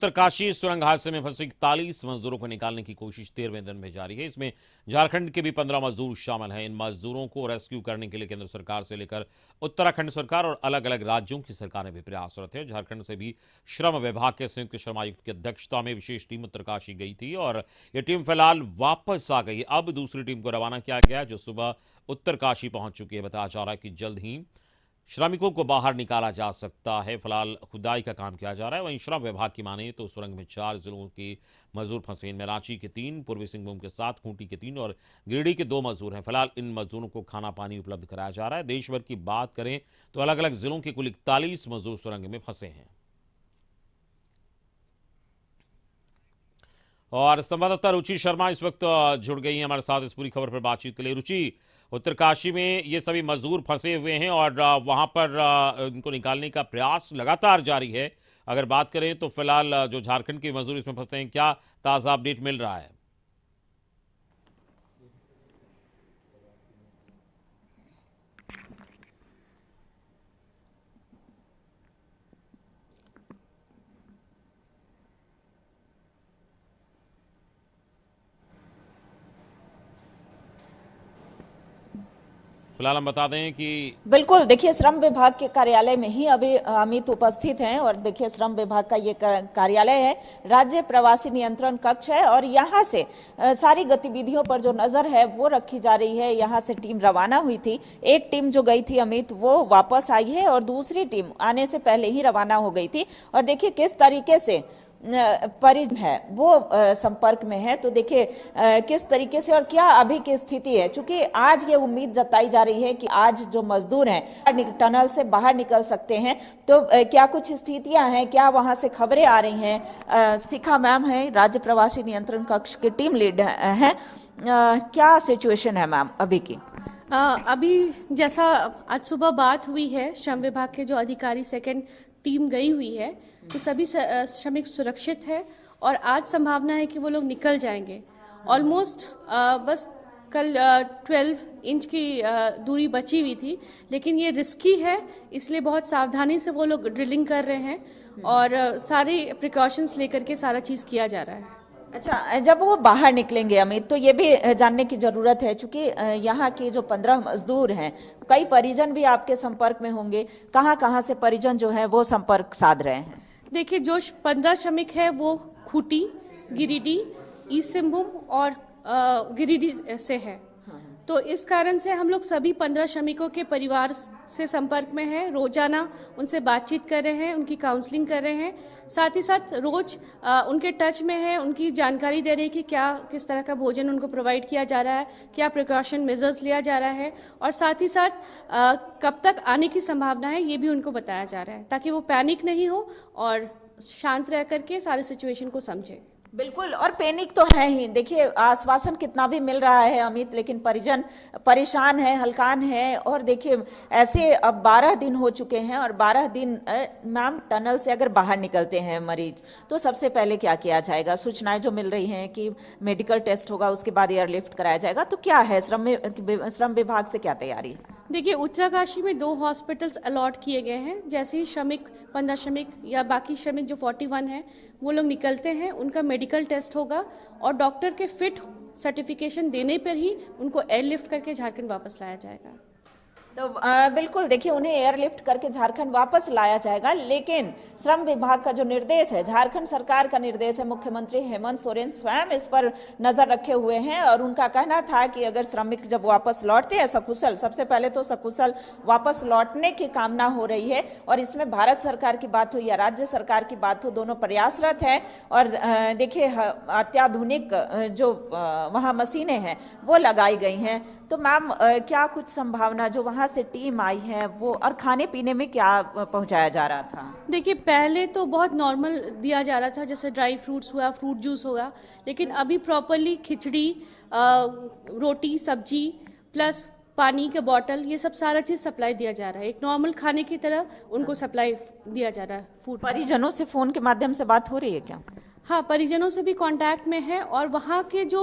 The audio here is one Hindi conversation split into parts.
उत्तरकाशी सुरंग हादसे में फंसे 41 मजदूरों को निकालने की कोशिश 13वें दिन में जारी है। इसमें झारखंड के भी 15 मजदूर शामिल हैं। इन मजदूरों को रेस्क्यू करने के लिए केंद्र सरकार से लेकर उत्तराखंड सरकार और अलग अलग राज्यों की सरकारें भी प्रयासरत हैं। झारखंड से भी श्रम विभाग के संयुक्त श्रम आयुक्त की अध्यक्षता में विशेष टीम उत्तरकाशी गई थी और यह टीम फिलहाल वापस आ गई। अब दूसरी टीम को रवाना किया गया जो सुबह उत्तरकाशी पहुंच चुकी है। बताया जा रहा है कि जल्द ही श्रमिकों को बाहर निकाला जा सकता है। फिलहाल खुदाई का काम किया जा रहा है। वहीं श्रम विभाग की माने तो सुरंग में 4 जिलों के मजदूर फंसे। इनमें रांची के 3, पूर्वी सिंहभूम के 7, खूंटी के 3 और गिरिडीह के 2 मजदूर हैं। फिलहाल इन मजदूरों को खाना पानी उपलब्ध कराया जा रहा है। देश भर की बात करें तो अलग अलग जिलों के कुल 41 मजदूर सुरंग में फंसे हैं। और संवाददाता रुचि शर्मा इस वक्त जुड़ गई हैं हमारे साथ इस पूरी खबर पर बातचीत के लिए। रुचि, उत्तरकाशी में ये सभी मजदूर फंसे हुए हैं और वहां पर इनको निकालने का प्रयास लगातार जारी है। अगर बात करें तो फिलहाल जो झारखंड के मजदूर इसमें फंसे हैं, क्या ताजा अपडेट मिल रहा है? फिलहाल हम बता दें कि बिल्कुल, देखिए श्रम विभाग के कार्यालय में ही अभी अमित उपस्थित हैं और देखिए श्रम विभाग का ये कार्यालय है, राज्य प्रवासी नियंत्रण कक्ष है और यहाँ से सारी गतिविधियों पर जो नजर है वो रखी जा रही है। यहाँ से टीम रवाना हुई थी। एक टीम जो गई थी अमित, वो वापस आई है और दूसरी टीम आने से पहले ही रवाना हो गई थी। और देखिए किस तरीके से परिजन है वो संपर्क में है। तो देखिए किस तरीके से और क्या अभी की स्थिति है, क्योंकि आज ये उम्मीद जताई जा रही है कि आज जो मजदूर हैं टनल से बाहर निकल सकते हैं। तो क्या कुछ स्थितियां हैं, क्या वहां से खबरें आ रही हैं? शिखा मैम है, राज्य प्रवासी नियंत्रण कक्ष की टीम लीड है। क्या सिचुएशन है मैम अभी की? अभी जैसा आज सुबह बात हुई है, श्रम विभाग के जो अधिकारी सेकंड टीम गई हुई है, तो सभी श्रमिक सुरक्षित है और आज संभावना है कि वो लोग निकल जाएंगे। ऑलमोस्ट बस कल 12 इंच की दूरी बची हुई थी, लेकिन ये रिस्की है, इसलिए बहुत सावधानी से वो लोग ड्रिलिंग कर रहे हैं और सारे प्रिकॉशंस लेकर के सारा चीज़ किया जा रहा है। अच्छा, जब वो बाहर निकलेंगे अमित, तो ये भी जानने की जरूरत है, क्योंकि यहाँ के जो 15 मजदूर हैं, कई परिजन भी आपके संपर्क में होंगे। कहाँ कहाँ से परिजन जो है वो संपर्क साध रहे हैं? देखिए, जो 15 श्रमिक है वो खूंटी, गिरिडीह, ईस्ट सिंहभूम और गिरिडीह से है। तो इस कारण से हम लोग सभी 15 श्रमिकों के परिवार से संपर्क में हैं। रोजाना उनसे बातचीत कर रहे हैं, उनकी काउंसलिंग कर रहे हैं, साथ ही साथ रोज उनके टच में है, उनकी जानकारी दे रहे हैं कि क्या किस तरह का भोजन उनको प्रोवाइड किया जा रहा है, क्या प्रिकॉशन मेजर्स लिया जा रहा है और साथ ही साथ कब तक आने की संभावना है ये भी उनको बताया जा रहा है, ताकि वो पैनिक नहीं हो और शांत रह करके सारे सिचुएशन को समझे। बिल्कुल, और पैनिक तो है ही। देखिए आश्वासन कितना भी मिल रहा है अमित, लेकिन परिजन परेशान है, हलकान है। और देखिए ऐसे अब 12 दिन हो चुके हैं और 12 दिन मैम टनल से अगर बाहर निकलते हैं मरीज, तो सबसे पहले क्या किया जाएगा? सूचनाएं जो मिल रही हैं कि मेडिकल टेस्ट होगा, उसके बाद एयरलिफ्ट कराया जाएगा। तो क्या है श्रम विभाग से क्या तैयारी है? देखिए, उत्तरकाशी में 2 हॉस्पिटल्स अलॉट किए गए हैं। जैसे ही श्रमिक 15 श्रमिक या बाकी श्रमिक जो 41 हैं वो लोग निकलते हैं, उनका मेडिकल टेस्ट होगा और डॉक्टर के फिट सर्टिफिकेशन देने पर ही उनको एयरलिफ्ट करके झारखंड वापस लाया जाएगा। तो बिल्कुल, देखिए उन्हें एयरलिफ्ट करके झारखंड वापस लाया जाएगा। लेकिन श्रम विभाग का जो निर्देश है, झारखंड सरकार का निर्देश है, मुख्यमंत्री हेमंत सोरेन स्वयं इस पर नजर रखे हुए हैं और उनका कहना था कि अगर श्रमिक जब वापस लौटते हैं सकुशल, सबसे पहले तो सकुशल वापस लौटने की कामना हो रही है और इसमें भारत सरकार की बात हो या राज्य सरकार की बात हो, दोनों प्रयासरत है। और देखिए अत्याधुनिक जो वहाँ मशीनें हैं वो लगाई गई हैं। तो मैम क्या कुछ संभावना जो वहाँ से टीम आई है वो, और खाने पीने में क्या पहुँचाया जा रहा था? देखिए, पहले तो बहुत नॉर्मल दिया जा रहा था, जैसे ड्राई फ्रूट्स हुआ, फ्रूट जूस होगा, लेकिन अभी प्रॉपरली खिचड़ी, रोटी, सब्जी प्लस पानी के बॉटल, ये सब सारा चीज़ सप्लाई दिया जा रहा है। एक नॉर्मल खाने की तरह उनको सप्लाई दिया जा रहा है फूड। परिजनों से फोन के माध्यम से बात हो रही है क्या? हाँ, परिजनों से भी कांटेक्ट में है और वहाँ के जो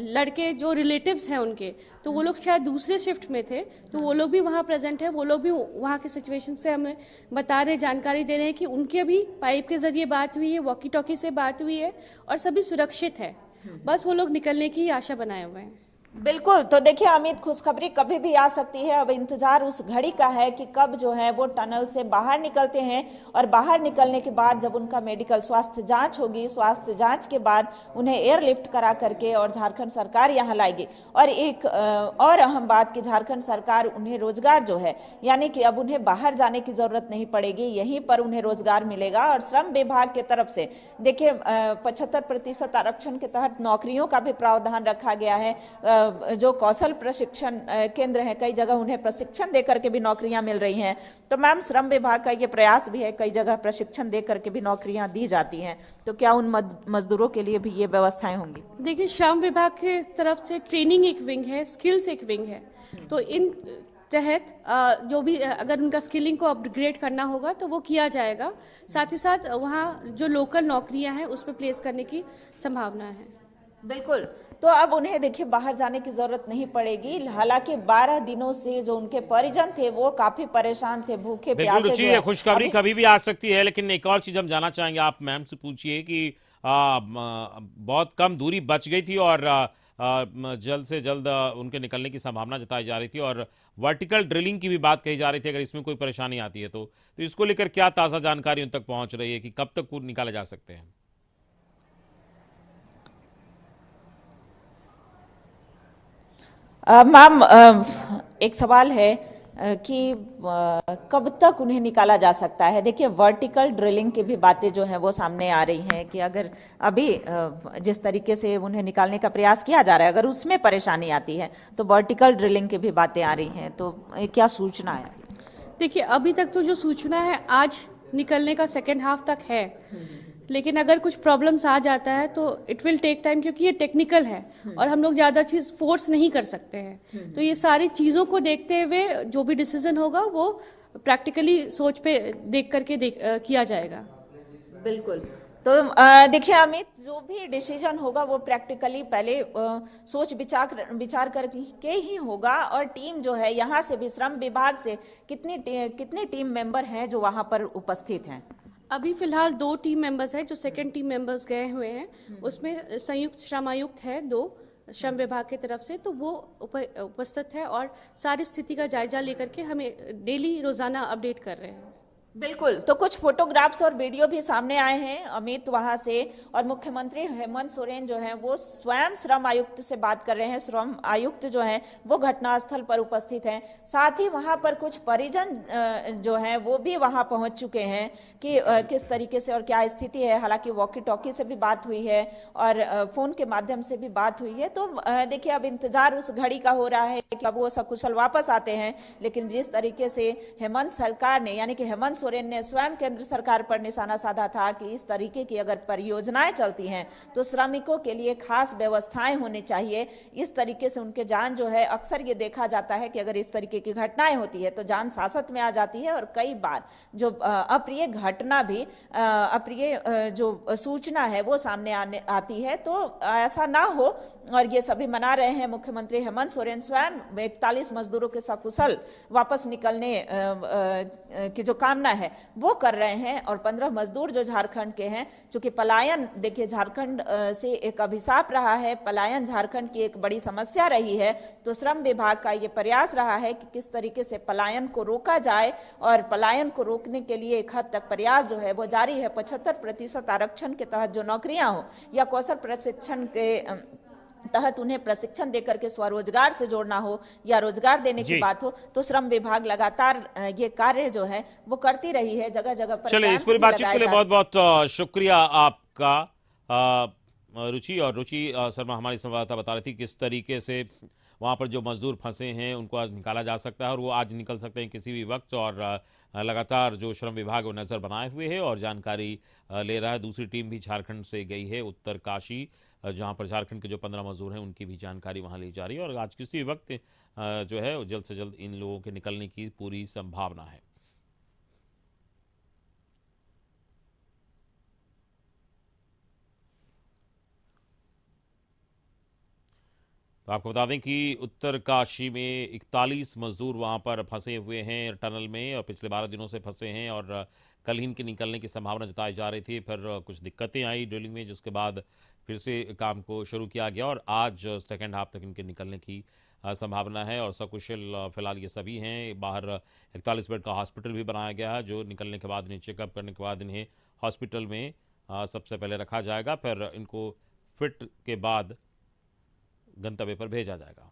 लड़के जो रिलेटिव्स हैं उनके, तो वो लोग शायद दूसरे शिफ्ट में थे, तो वो लोग भी वहाँ प्रेजेंट है। वो लोग भी वहाँ के सिचुएशन से हमें बता रहे, जानकारी दे रहे हैं कि उनके भी पाइप के जरिए बात हुई है, वॉकी टॉकी से बात हुई है और सभी सुरक्षित है। बस वो लोग निकलने की आशा बनाए हुए हैं। बिल्कुल। तो देखिए अमित, खुशखबरी कभी भी आ सकती है। अब इंतजार उस घड़ी का है कि कब जो है वो टनल से बाहर निकलते हैं और बाहर निकलने के बाद जब उनका मेडिकल स्वास्थ्य जांच होगी, स्वास्थ्य जांच के बाद उन्हें एयरलिफ्ट करा करके और झारखंड सरकार यहाँ लाएगी। और एक और अहम बात कि झारखंड सरकार उन्हें रोजगार जो है, यानी कि अब उन्हें बाहर जाने की जरूरत नहीं पड़ेगी, यहीं पर उन्हें रोजगार मिलेगा। और श्रम विभाग की तरफ से देखिए 75% आरक्षण के तहत नौकरियों का भी प्रावधान रखा गया है। जो कौशल प्रशिक्षण केंद्र है, कई जगह उन्हें प्रशिक्षण देकर के भी नौकरियां मिल रही हैं। तो मैम, श्रम विभाग का ये प्रयास भी है, कई जगह प्रशिक्षण देकर के भी नौकरियां दी जाती हैं। तो क्या उन मजदूरों के लिए भी ये व्यवस्थाएं होंगी? देखिए, श्रम विभाग की तरफ से ट्रेनिंग एक विंग है, स्किल्स एक विंग है। तो इन तहत जो भी अगर उनका स्किलिंग को अपग्रेड करना होगा तो वो किया जाएगा। साथ ही साथ वहाँ जो लोकल नौकरियां हैं उस पर प्लेस करने की संभावना है। बिल्कुल। तो अब उन्हें देखिए बाहर जाने की जरूरत नहीं पड़ेगी। हालांकि 12 दिनों से जो उनके परिजन थे वो काफी परेशान थे, भूखे बिल्कुल प्यासे। रुचि, जो ये है खुशखबरी अभी कभी भी आ सकती है, लेकिन एक और चीज हम जानना चाहेंगे, आप मैम से पूछिए कि बहुत कम दूरी बच गई थी और जल्द से जल्द उनके निकलने की संभावना जताई जा रही थी और वर्टिकल ड्रिलिंग की भी बात कही जा रही थी, अगर इसमें कोई परेशानी आती है तो इसको लेकर क्या ताज़ा जानकारी उन तक पहुंच रही है कि कब तक वो निकाले जा सकते हैं? मैम, एक सवाल है कि कब तक उन्हें निकाला जा सकता है। देखिए वर्टिकल ड्रिलिंग की भी बातें जो हैं वो सामने आ रही हैं कि अगर अभी जिस तरीके से उन्हें निकालने का प्रयास किया जा रहा है, अगर उसमें परेशानी आती है तो वर्टिकल ड्रिलिंग की भी बातें आ रही हैं। तो क्या सूचना है? देखिए, अभी तक तो जो सूचना है आज निकलने का सेकेंड हाफ तक है, लेकिन अगर कुछ प्रॉब्लम्स आ जाता है तो इट विल टेक टाइम, क्योंकि ये टेक्निकल है और हम लोग ज़्यादा चीज़ फोर्स नहीं कर सकते हैं। तो ये सारी चीज़ों को देखते हुए जो भी डिसीजन होगा वो प्रैक्टिकली सोच पे देख करके किया जाएगा। बिल्कुल। तो देखिए अमित, जो भी डिसीजन होगा वो प्रैक्टिकली पहले सोच विचार करके ही होगा। और टीम जो है यहाँ से भी, श्रम विभाग से कितने टीम मेंबर हैं जो वहाँ पर उपस्थित हैं? अभी फिलहाल 2 टीम मेंबर्स हैं जो सेकंड टीम मेंबर्स गए हुए हैं। उसमें संयुक्त श्रम आयुक्त है 2 श्रम विभाग की तरफ से, तो वो उपस्थित है और सारी स्थिति का जायजा लेकर के हमें डेली रोजाना अपडेट कर रहे हैं। बिल्कुल। तो कुछ फोटोग्राफ्स और वीडियो भी सामने आए हैं अमित वहां से, और मुख्यमंत्री हेमंत सोरेन जो हैं वो स्वयं श्रम आयुक्त से बात कर रहे हैं। श्रम आयुक्त जो हैं वो घटनास्थल पर उपस्थित हैं। साथ ही वहां पर कुछ परिजन जो हैं वो भी वहां पहुंच चुके हैं कि किस तरीके से और क्या स्थिति है। हालांकि वॉकी टॉकी से भी बात हुई है और फोन के माध्यम से भी बात हुई है। तो देखिए अब इंतजार उस घड़ी का हो रहा है कि अब वो सकुशल वापस आते हैं। लेकिन जिस तरीके से हेमंत सरकार ने, यानी कि हेमंत सोरेन ने स्वयं केंद्र सरकार पर निशाना साधा था कि इस तरीके की अगर परियोजनाएं चलती हैं तो श्रमिकों के लिए खास व्यवस्थाएं होनी चाहिए। इस तरीके से उनके जान जो है, अक्सर ये देखा जाता है कि अगर इस तरीके की घटनाएं होती है तो जान सासत में आ जाती है और कई बार जो अप्रिय घटना भी, अप्रिय जो सूचना है वो सामने आती है। तो ऐसा ना हो, और ये सभी मना रहे हैं। मुख्यमंत्री हेमंत सोरेन स्वयं 41 मजदूरों के सकुशल वापस निकलने की जो कामना है वो कर रहे हैं। और 15 मजदूर जो झारखंड के हैं, चूंकि पलायन देखिए झारखंड से एक अभिशाप रहा है, पलायन झारखंड की एक बड़ी समस्या रही है। तो श्रम विभाग का ये प्रयास रहा है कि किस तरीके से पलायन को रोका जाए, और पलायन को रोकने के लिए एक हद तक प्रयास जो है वो जारी है। 75% आरक्षण के तहत जो नौकरियां हो या कौशल प्रशिक्षण के तहत उन्हें प्रशिक्षण देकर के स्वरोजगार से जोड़ना हो या रोजगार देने की बात हो, तो श्रम विभाग लगातार ये कार्य जो है वो करती रही है, जगह जगह पर। चलिए, इस पूरी बातचीत के लिए बहुत बहुत शुक्रिया आपका रुचि। और रुचि शर्मा हमारी संवाददाता बता रही थी किस तरीके से वहाँ पर जो मजदूर फंसे हैं उनको आज निकाला जा सकता है और वो आज निकल सकते हैं किसी भी वक्त। और लगातार जो श्रम विभाग वो नज़र बनाए हुए है और जानकारी ले रहा है। दूसरी टीम भी झारखंड से गई है, उत्तरकाशी, जहाँ पर झारखंड के जो 15 मजदूर हैं उनकी भी जानकारी वहाँ ली जा रही है और आज किसी भी वक्त जो है जल्द से जल्द इन लोगों के निकलने की पूरी संभावना है। तो आपको बता दें कि उत्तरकाशी में 41 मजदूर वहां पर फंसे हुए हैं टनल में और पिछले 12 दिनों से फंसे हैं और कल ही इनके निकलने की संभावना जताई जा रही थी। फिर कुछ दिक्कतें आई ड्रिलिंग में, जिसके बाद फिर से काम को शुरू किया गया और आज सेकेंड हाफ तक इनके निकलने की संभावना है। और सकुशल फिलहाल ये सभी हैं। बाहर 41 बेड का हॉस्पिटल भी बनाया गया है, जो निकलने के बाद इन्हें चेकअप करने के बाद इन्हें हॉस्पिटल में सबसे पहले रखा जाएगा, फिर इनको फिट के बाद गंतव्य पर भेजा जाएगा।